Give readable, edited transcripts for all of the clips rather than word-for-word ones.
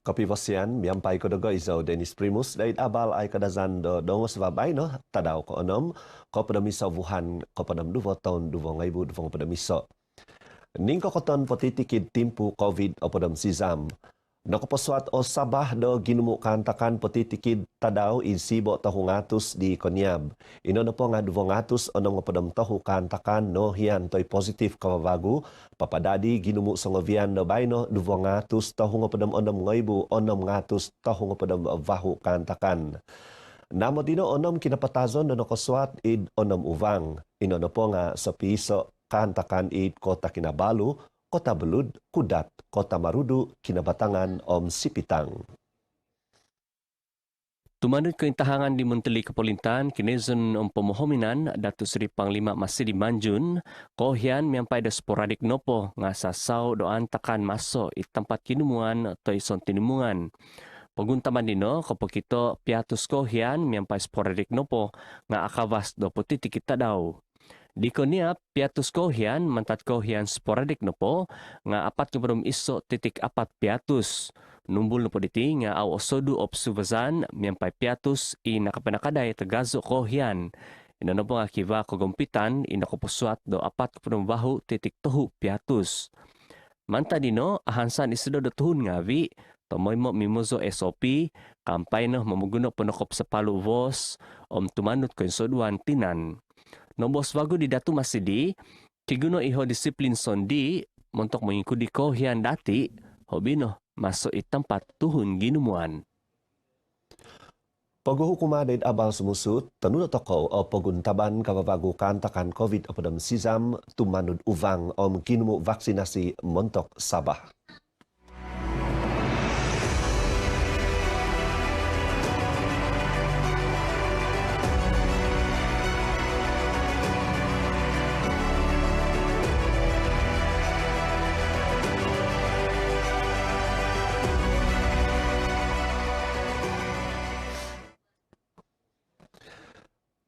Kapivasian, miyampai ko dago iso Dennis Primus, dahil abal ay kadazan do dongos babay no, tadaw ko onom, ko padamiso Wuhan, ko padamduvo taon duvo ngaybu duvo padamiso. Ning ko koton potitikid timpu COVID o padam sizam. Nakapaswat o sabah do ginumukan takan potitikid tadaw in sibo tahungatus di Konyab. Ino na po nga duvongatus o nang padam tahukan takan no hiyan to'y positive kawawagu. Papadadi ginumu sa ngovian no bayno duvongatus tahung padam onam ngaybu onam ngatus tahung padam vahu kantakan. Namo dino onam kinapatazon no nakaswat id onam uvang. Ino na po nga sa piso kantakan id kota Kinabalu, Kota Belud, Kudat, Kota Marudu, Kinabatangan, Sipitang. Tumanod ko intahangan di Menteri Kepolintan, kinezon pemohominan, Datuk Seri Panglima Masidi Manjun, kohian miampai da sporadik nopo, nga sasaw doan takan maso it tempat kinumuan atau ison tinimungan. Paguntaman dino, kapag kito piatus kohian miampai sporadik nopo, nga akawas do putiti kita daw. Di konia piatus kohian, mantat kohian sporadik nopo, nga apat keberum iso titik apat piatus. Numbul nopo diti nga aw osodu obsuvazan miampai piatus i nakapanakaday tagazo kohian. Ino nopo nga kiva kogompitan inakopuswat do apat keberum bahu titik tohu piatus. Manta dino ahansan isido do tuhun ngavi, tomoy mo mimozo SOP, kampay no mamuguno penokop sa palu vos, tumanut ko soduan tinan. Nombos wago di Datu Masidi, kiguno iho disiplin sondi, montok mengikuti kohian dati, hobino masuk i tempat tuhun ginumuan. Paghuhukuma din abal sumusut, tanunod toko o paguntaban kababago kantakan COVID o padam sizam, tumanud uvang ginumu vaksinasi montok Sabah.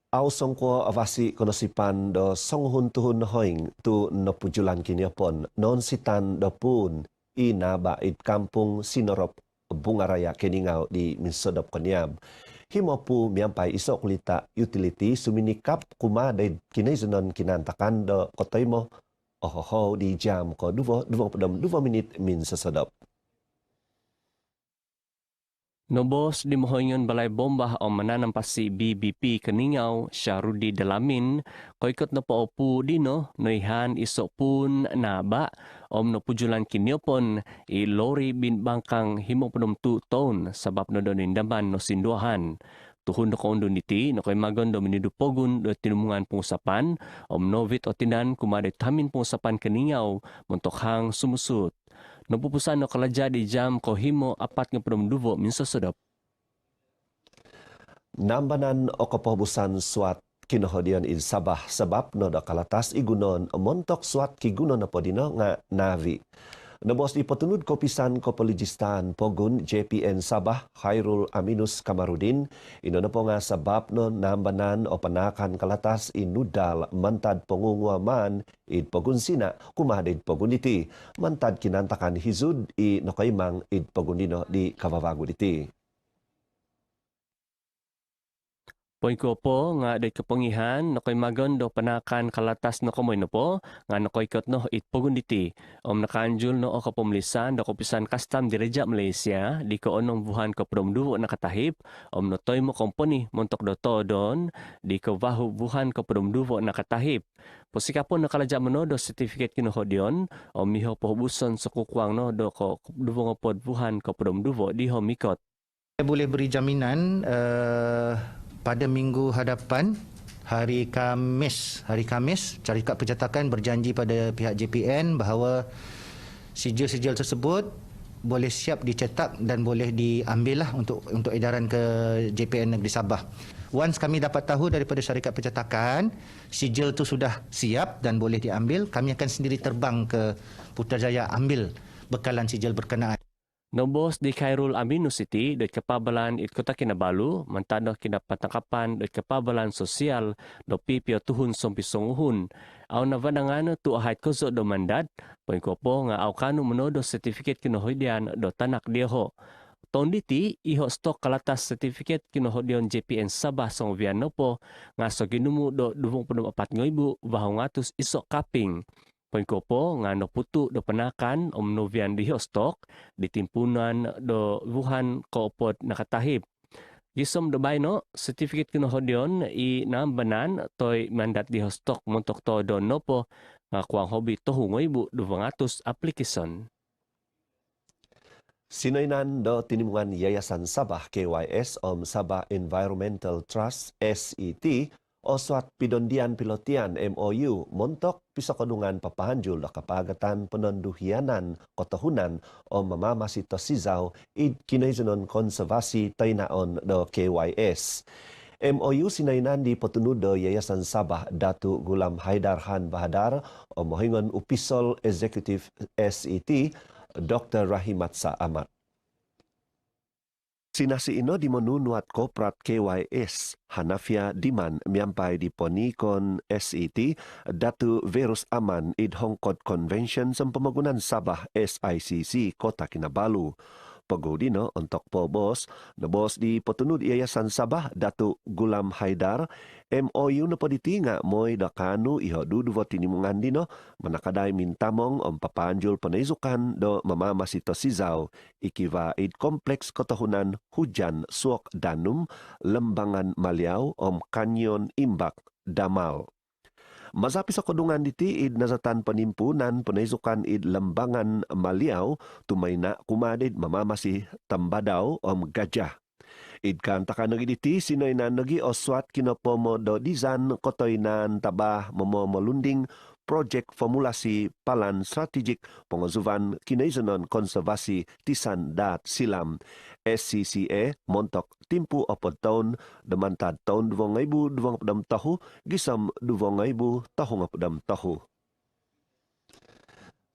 Aw songko avasi konosipan do songhun tuhun hoing tu nopujulan kiniapon non sitan do pun ina bait kampung Sinorop Bungaraya Keningau di Minsodop Konyab. Himopu miampai isok lita utility suminikap kuma day kinaizunon kinantakan do kotoimo ohoho di jam ko duvo minit min sasodop. Nobos di Mohoyngon Balai Bombah o mananampasi BBP Keningau Syarudi Dalamin ko ikot na paupu dino noihan isok pun naba no pujulan kiniopon i lori bin bangkang himo penom tu tahun sabab no donin daman no sinduahan. Tuhun no kaundun iti no koy magon do minidupogun do tinumungan pengusapan novit o tinan kumade tamin pengusapan Keningau montok hang sumusut. Napupusan no kalaja di jam ko himo apat nga penumduvo minso sedap. Nambanan o kapobusan swat kinohodian in Sabah sebab no da kalatas igunon montok swat kigunon na podino nga navi. Nabos di patunud kopisan kopolijistan pogun JPN Sabah Khairul Aminus Kamarudin ino na po nga sabab no nambanan o panakan kalatas inudal mantad pengungwaman id pogun sina kumadid pogun iti mantad kinantakan hizud i nakaimang id pogun dino di kababago iti. Poin ko po nga day kapangihan no koy magon do panakan kalatas no komoy no po nga no koy kot no itpugunditi nakanjul no o kapumlisan do kopisan custom di Reja Malaysia di ko onong buhan ko promduwo nakatahip no toy mo company montok do todon di ko vahu buhan ko promduwo nakatahip posika po nakalaja mo no do certificate kinuhodion miho po buson sa kukwang no do ko duwo nga pod buhan ko promduwo di ho mikot. Saya boleh beri jaminan pada minggu hadapan hari Khamis Syarikat Percetakan berjanji pada pihak JPN bahawa sijil-sijil tersebut boleh siap dicetak dan boleh diambil lah untuk edaran ke JPN Negeri Sabah. Once kami dapat tahu daripada Syarikat Percetakan sijil itu sudah siap dan boleh diambil, kami akan sendiri terbang ke Putrajaya ambil bekalan sijil berkenaan. Nobos di Khairul Aminus iti do kapabalan it Kota Kinabalu mantado kinapatangkapan do kapabalan sosial do pipio tuhun sompisonguhun aw navanangano tu ahait kozo do mandat poin ko po nga aw kanu monodo certificate kinohoidian do tanak dieho Tahun diti, iho stok kalatas sertifikat kinohodion JPN Sabah Songvian nopo ngaso ginumu do 24,000 bahongatus isok kaping. Pengkopo ngano putu do penakan novian di stok di timpunan do Wuhan koopod nakatahip. Gisom do baino sertifikat kinohodion i nambanan toy mandat di stok montok to do nopo ngakuang hobi tohu 200 aplikasyon. Sinoinan do tinimungan Yayasan Sabah KYS Sabah Environmental Trust SET o suat pidondian pilotian MOU montok pisokodungan papahanjul do kapagatan penonduhianan kotahunan o mamamasito sizaw id kinaizunon konservasi tainaon do KYS. MOU sinainan di petunud do Yayasan Sabah Datu Gulam Haidar Han Bahadar o mohingon upisol eksekutif SET Dr. Rahimatsa Ahmad. Sinasi ino di menunuat koprat KYS Hanafia Diman miampai di ponikon SET Datu Verus Aman id Hongkod Convention sempemagunan Sabah SICC Kota Kinabalu. Pagudino untuk pobos, nebos di petunud Yayasan Sabah Datu Gulam Haidar MOU na paditinga moy dakanu iho duduvo tinimungan dino manakadai mintamong papanjul panaizukan do mamamasito sizaw ikiva id kompleks kotahunan hujan suok danum lembangan maliaw kanyon imbak damal. Masapi sa kodungan diti id nazatan penimpunan penaizukan id lembangan maliaw tumayna kumadid mamamasi tambadaw gajah. Id kantakan nagi diti sinoy na nagi oswat kinopomo do dizan kotoynan tabah momolunding projek formulasi palan strategik pengozuvan kinaizunon konservasi tisan dat silam SCCA montok timpu opod tahun demantad tahun 2020 tahu gisam 2000 tahun tahu.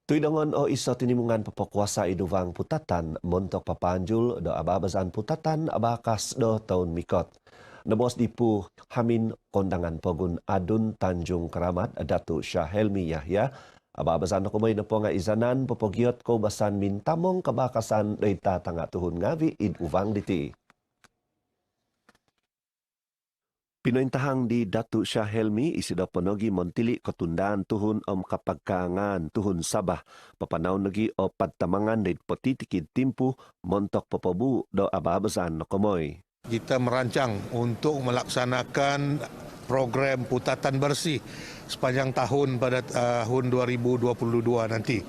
Tuidongon o iso tinimungan papakuasa iduvang putatan montok papanjul do ababazan putatan abakas do tahun mikot. Nebos dipu hamin kondangan pogun adun Tanjung Keramat Datu Syah Helmi Yahya ababasan ko may napo nga izanan popogiot ko basan mintamong kabakasan dayta tanga tuhun ngavi id uvang diti. Pinointahang di Datu Syah Helmi isida ponogi montili ketundaan tuhun kapagkangan tuhun Sabah papanaw nagi o padtamangan dayt potitikid timpu montok popobu do ababasan no komoy. Kita merancang untuk melaksanakan program putatan bersih sepanjang tahun pada tahun 2022 nanti.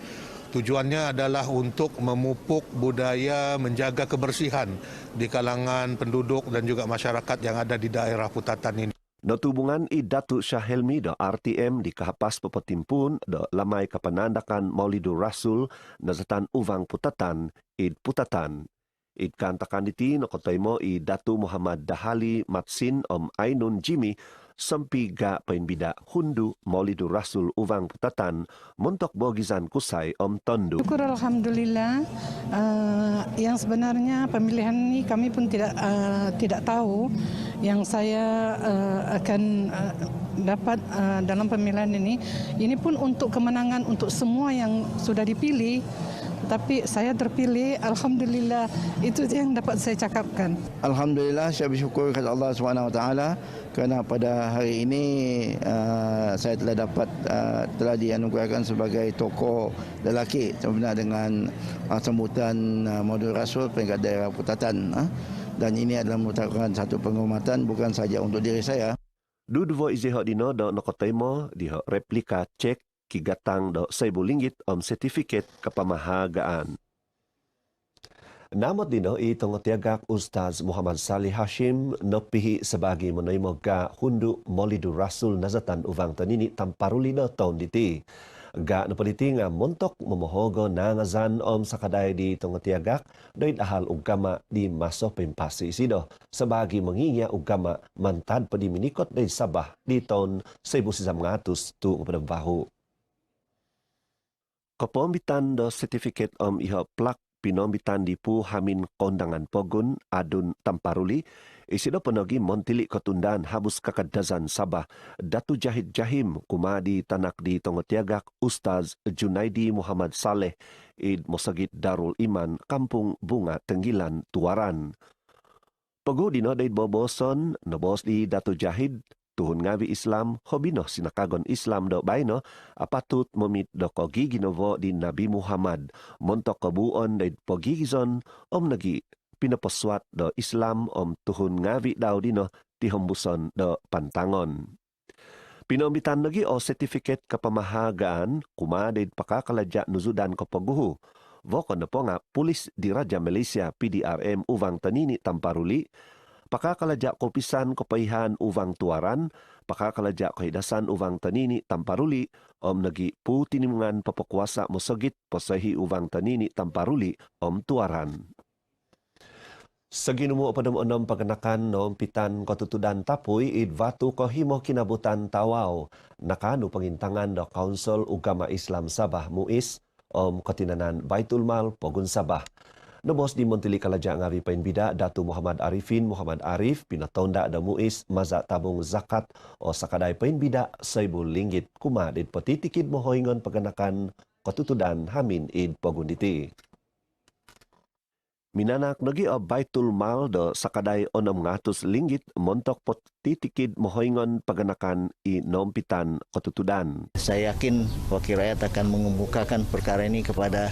Tujuannya adalah untuk memupuk budaya menjaga kebersihan di kalangan penduduk dan juga masyarakat yang ada di daerah putatan ini. Notubungan i Datu Syah Helmi do RTM di kahapas pepetimpun do lamai kapanandakan Maulidur Rasul nazatan uvang putatan id putatan. Id kantakan diti no kotoymo i Datu Muhammad Dahali Matsin Ainun Jimmy sempi ga painbida hundu Maulidur Rasul uvang putatan montok bogizan kusai Tondu. Syukur Alhamdulillah. Yang sebenarnya pemilihan ini kami pun tidak tahu yang saya akan dapat dalam pemilihan ini. Ini pun untuk kemenangan untuk semua yang sudah dipilih. Tapi saya terpilih, Alhamdulillah, itu yang dapat saya cakapkan. Alhamdulillah, saya bersyukur kepada Allah SWT kerana pada hari ini saya telah dianugerahkan sebagai tokoh lelaki sebenarnya dengan sambutan Maulidur Rasul peringkat daerah putatan. Dan ini adalah merupakan satu penghormatan bukan saja untuk diri saya. Duduvo izihok dino do nokotemo diho replika cek kigatang do RM1,000 sertifikat kepamahagaan. Namot dino itongotiagak Ustaz Muhammad Salih Hashim nopihi sebagai menerima ga hundu Maulidur Rasul nazatan uvang tanini tamparuli do tahun diti. Ga napaditi nga montok memohogo nangazan sakadai di tongotiagak doid ahal ugama di maso pempasi sido sebagai mengingat ugama mantad padiminikot dari Sabah di tahun 1900 tu kepada bahu. Kepombitan do sertifikat iho plak pinombitan di pu hamin kondangan pogun adun tamparuli isido penagi montili ketundan habus kakadazan Sabah Datu Jahid Jahim kumadi tanak di Tongotiagak Ustaz Junaidi Muhammad Saleh id Mosagit Darul Iman Kampung Bunga Tenggilan Tuaran. Pegu dino daid boboson nobos di Datu Jahid tuhun ngawi Islam hobino sinakagon Islam do baino apatut memit do kogi ginovo di Nabi Muhammad montok kebuon daid pogigizon om nagi pinapaswat do Islam om tuhun ngawi daw dino tihombuson do pantangon. Pinombitan lagi o sertifikat kepemahagaan kuma daid pakakalaja nuzudan kepeguhu. Vokon na po nga pulis di Raja Malaysia PDRM Uvang Tanini Tamparuli pakakalaja kopisan kopaihan Uvang Tuaran, pakakalaja kahidasan Uvang Tanini Tamparuli, om nagi pu tinimungan papakuasa mosagit posahi Uvang Tanini Tamparuli, om Tuaran. Seginumu opadom-onom paganakan nom pitan kotutudan tapuy id vatu kohimo kinabutan tawaw, nakanu pengintangan do Kaunsel Ugama Islam Sabah MUIS, om Ketinanan Baitul Mal Pogun Sabah. Nobos di Montili Kalaja ngawi pain bida Datu Muhammad Arifin Muhammad Arif pinatonda da MUIS maza tabung zakat o sakadai pain bida RM1,000 kuma dit petitikid mohoingon paganakan kotutudan hamin id pagunditi. Minanak nagi o Baitul Mal do sakadai RM600 montok petitikid mohoingon paganakan i nompitan kotutudan. Saya yakin wakil rakyat akan mengemukakan perkara ini kepada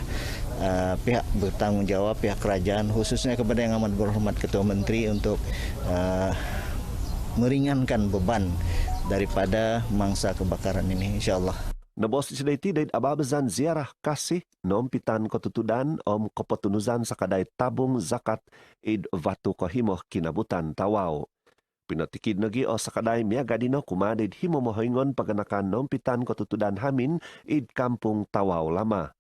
pihak bertanggung jawab, pihak kerajaan, khususnya kepada Yang Amat Berhormat Ketua Menteri untuk meringankan beban daripada mangsa kebakaran ini, insyaAllah. Nabos isidaiti daid ababazan ziarah kasih nompitan kotutudan om kepetunuzan sakadai tabung zakat id vatu kohimoh kinabutan tawaw. Pinatikid nagi o sakadai miaga dino kumadid himo mohoingon paganakan nompitan kotutudan hamin id kampung tawaw lama.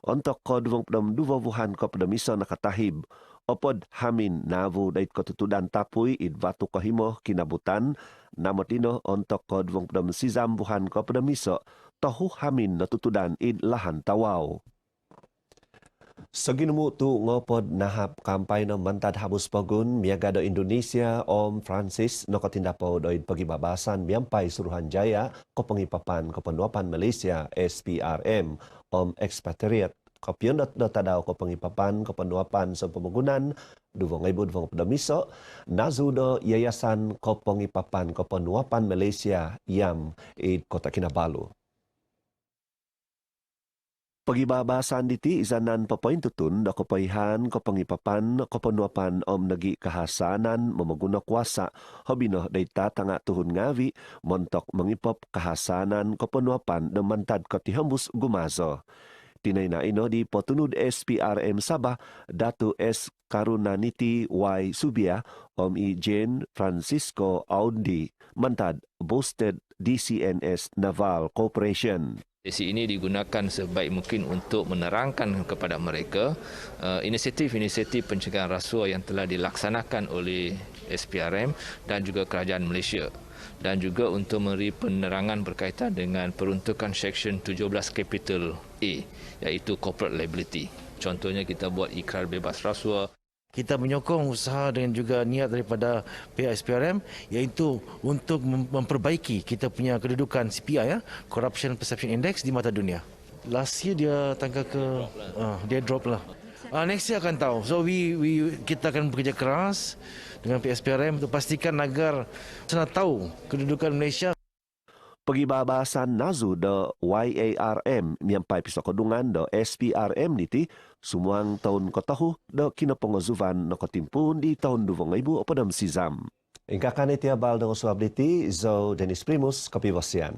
Untuk kodwong pedom duvovuhan ko pedemiso nakatahib, opod hamin navu daid kotutudan tapuy id vatu kohimoh kinabutan, namot dino untuk kodwong pedom sizam buhan ko pedemiso, tohu hamin natutudan id lahan tawaw. Seginumu tu ngopod nahap kampay no mantad habus pogun miaga do Indonesia Om Francis no kotindapo do id pagibabasan miampai Suruhanjaya ko pengipapan ko penduapan Malaysia SPRM Om Expatriate kopion do tadaw ko pengipapan ko penduapan sa pemagunan duvong ibu duvong pedamiso nazu do yayasan ko pengipapan ko penduapan Malaysia YAM id Kota Kinabalu. Pagibabasan diti izanan papoin tutun da kopaihan ko pangipapan ko panuapan om nagi kahasanan mamaguna kuasa hobino dayta tanga tuhun ngawi montok mangipop kahasanan ko panuapan da mantad ko tihambus gumazo. Tinay na ino di potunud SPRM Sabah Datu S. Karunaniti Y. Subia om i Jane Francisco Aundi mantad boosted DCNS Naval Corporation. Sesi ini digunakan sebaik mungkin untuk menerangkan kepada mereka inisiatif-inisiatif pencegahan rasuah yang telah dilaksanakan oleh SPRM dan juga Kerajaan Malaysia dan juga untuk memberi penerangan berkaitan dengan peruntukan Seksyen 17 Capital A iaitu Corporate Liability. Contohnya kita buat ikrar bebas rasuah. Kita menyokong usaha dan juga niat daripada pihak SPRM iaitu untuk memperbaiki kita punya kedudukan CPI Corruption Perception Index di mata dunia. Last year dia tangkap ke dia drop lah. Next year akan tahu. So kita akan bekerja keras dengan pihak SPRM untuk pastikan agar sana tahu kedudukan Malaysia. Pagibabasan nazu do YARM miampai pisokodungan do SPRM niti sumuang tahun kotahu do kinapongozuvan no kotimpun di tahun 2000 opadam sizam. Ingkakan iti abal do suab diti zo Dennis Primus Kapibosian.